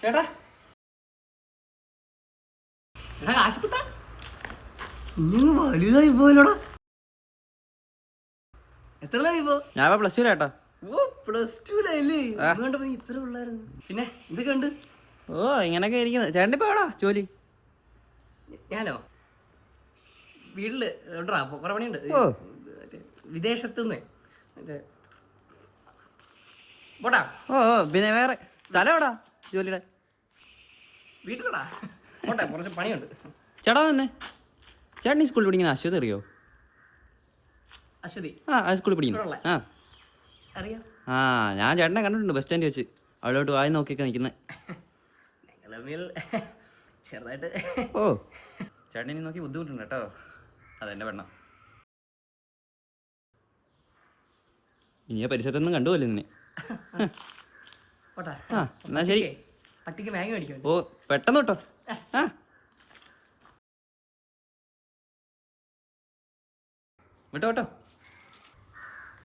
ചേട്ടാ എടാ ആശുപത്രി ഇങ്ങനെ വലുതായി പോയല്ലോടാ. എത്രയായി ഇപ്പോ? ഞാൻ പ്ലസ് ടു ചേട്ടാ. ഓ പ്ലസ് ടുലല്ലേ? അതുകൊണ്ട് ഇത്ര ഉള്ളായിരുന്നു. പിന്നെ എന്തൊക്കെ ഉണ്ട്? ഓ ഇങ്ങനൊക്കെ ഇരിക്കുന്നത്. ചേട്ടൻ ഇപ്പൊ എവിടാ ജോലി? ഞാനോ വീട്ടില് ഉണ്ടാ കുറെ പണിയുണ്ട്. വിദേശത്തുനിന്ന് മറ്റേ പോട്ടാ. ഓ പിന്നെ വേറെ സ്ഥലം എവിടാ ജോലിയുടെ? വീട്ടിലടാ പോട്ടെ, കുറച്ച് പണിയുണ്ട്. ചേട്ടാ തന്നെ ചേട്ടൻ ഈ സ്കൂളിൽ പഠിക്കുന്ന അശ്വതി അറിയോ? അശ്വതി? ആ സ്കൂളിൽ പഠിക്കുന്നു. ആ അറിയാം. ആ ഞാൻ ചേട്ടനെ കണ്ടിട്ടുണ്ട് ബസ് സ്റ്റാൻഡിൽ വെച്ച്. അവിടോട്ട് വായി നോക്കിയൊക്കെ നിൽക്കുന്നത്. ചെറുതായിട്ട്. ഓ ചേട്ടൻ ഇനി നോക്കി ബുദ്ധിമുട്ടുണ്ട് കേട്ടോ. അതെന്റെ പെണ്ണ. ഇനിയെ പരിസരത്തൊന്നും കണ്ടുപോലെ നിന്നെ. ആ എന്നാ ശരി. പട്ടിക്ക് മാഗി മേടിക്കും. ഓ പെട്ടെന്ന് കേട്ടോ. ആ വിട്ടോ കേട്ടോ.